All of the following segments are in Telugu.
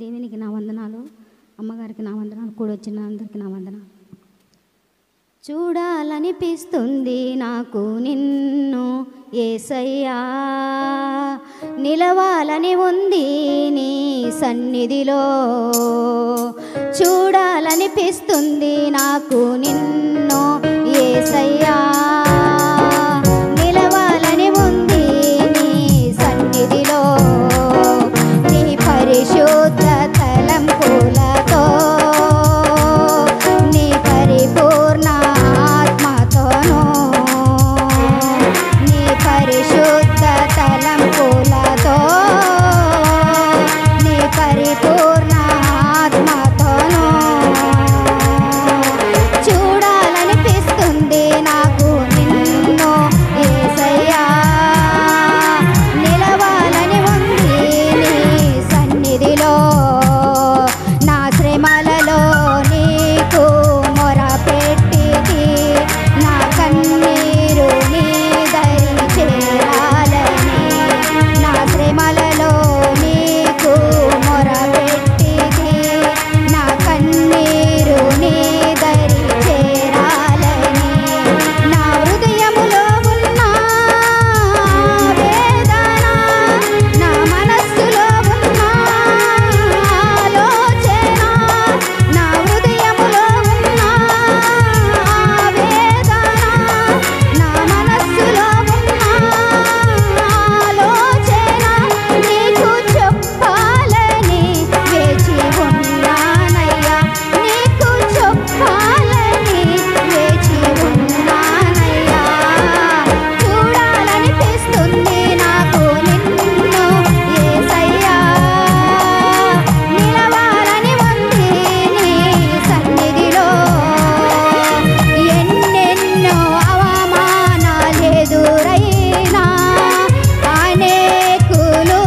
దేవునికి నా వందనాలు, అమ్మగారికి నా వందనాలు, కూడొచ్చిన అందరికీ నా వందనాలు. చూడాలనిపిస్తుంది నాకు నిన్ను యేసయ్యా, నిలవాలని ఉంది నీ సన్నిధిలో. చూడాలనిపిస్తుంది నాకు నిన్ను యేసయ్యా, నిలవాలని ఉంది నీ సన్నిధిలో. నీ పరిశుద్ధ తలంపులతో, నీ పరిపూర్ణ ఆత్మతోను, నీ పరిశుద్ధ తలంపులతో, నీ పరిపూర్ణ ఆత్మతోను చూడాలనిపిస్తుంది నాకు నిన్ను యేసయ్యా, నిలవాలని ఉంది నీ సన్నిధిలో. నా శ్రమలలో నీకు మొరపెట్టితి, నా కన్నీరు నీ దరి చేరాలని. నా శ్రమలలో నీకు మొరపెట్టితి, నా కన్నీరు నీ దరి చేరాలని. నా హృదయములో ఉన్న వేదన, నా మనస్సులో ఉన్న ఆలోచన, నా హృదయములో ఉన్న వేదన, నా మనస్సులో ఉన్న ఆలోచన నీకు చెప్పాలని వేచి ఉన్నానయ్యా, నీకు చెప్పాలని వేచి ఉన్నానయ్యా. చూడాలనిపిస్తుంది నాకు నిన్ను యేసయ్యా, నిలవాలని ఉంది నీ సన్నిధిలో. ఎన్నెన్నో అవమానాలెదురైనా, అనేకులు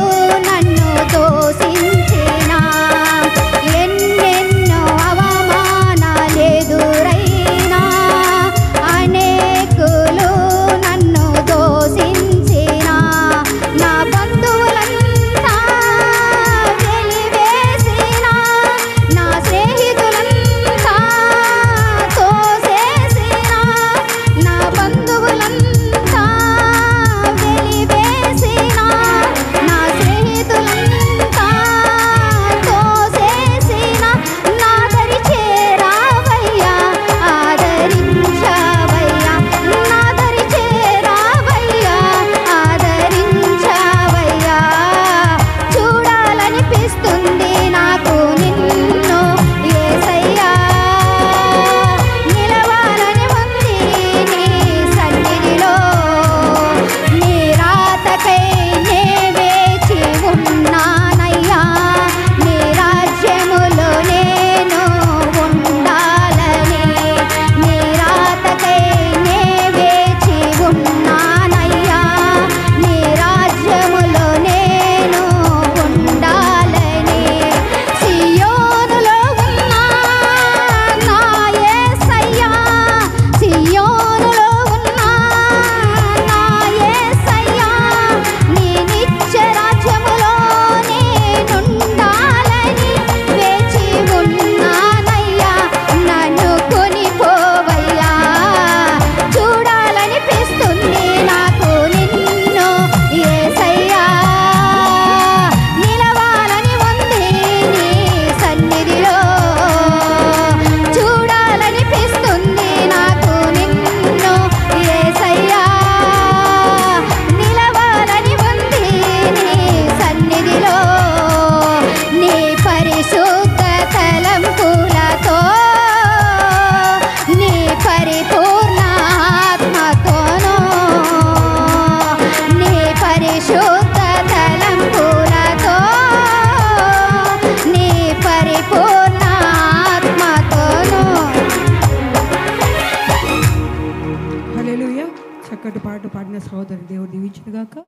నన్ను దూషించినా, ఎన్నెన్నో అవమానాలెదురైనా, అనేకులు నన్ను దూషించినా, నా బంధువులంతా వెలివేసినా, నా స్నేహితులంతా తోసేసినా, నా బంధువులంతా వెలివేసినా, నా స్నేహితులంతా తోసేసినా, నా దరి చేరావయ్యా, ఆదరించావయ్యా, నా దరి చేరావయ్యా, ఆదరించావయ్యా. చూడాలనిపిస్తుంది నాకు నిన్ను యేసయ్యా, నిలవాలని ఉంది నీ సన్నిధిలో. నీ రాతకై నే వేచి ఉన్నానయ్యా, నీ రాజ్యములో నేను ఉండాలని. నీ రాతకై నే వేచి ఉన్నానయ్యా, నీ రాజ్యములో నేను ఉండాలని. సియోనులో ఉన్న నా యేసయ్యా, సియోనులో ఉన్న నా యేసయ్యా, నీ నిత్య రాజ్యములో నేనుండాలని వేచి ఉన్నానయ్యా, నన్ను కొనిపోవయ్యా. చూడాలనిపిస్తుంది నాకు నిన్ను యేసయ్యా, నిలవాలని ఉంది నీ సన్నిధిలో. చూడాలనిపిస్తుంది నాకు నిన్ను యేసయ్యా, నిలవాలని ఉంది నీ సన్నిధిలో. నీ పరిశుద్ధ తలంపులతో, నీ పరిపూర్ణ ఆత్మతోను, నీ పరిశుద్ధ తలంపులతో, నీ పరిపూర్ణ ఆత్మతోను. హల్లెలూయా. చక్కటి పాట పాడిన సహోదరి దేవుడు దీవించును గాక.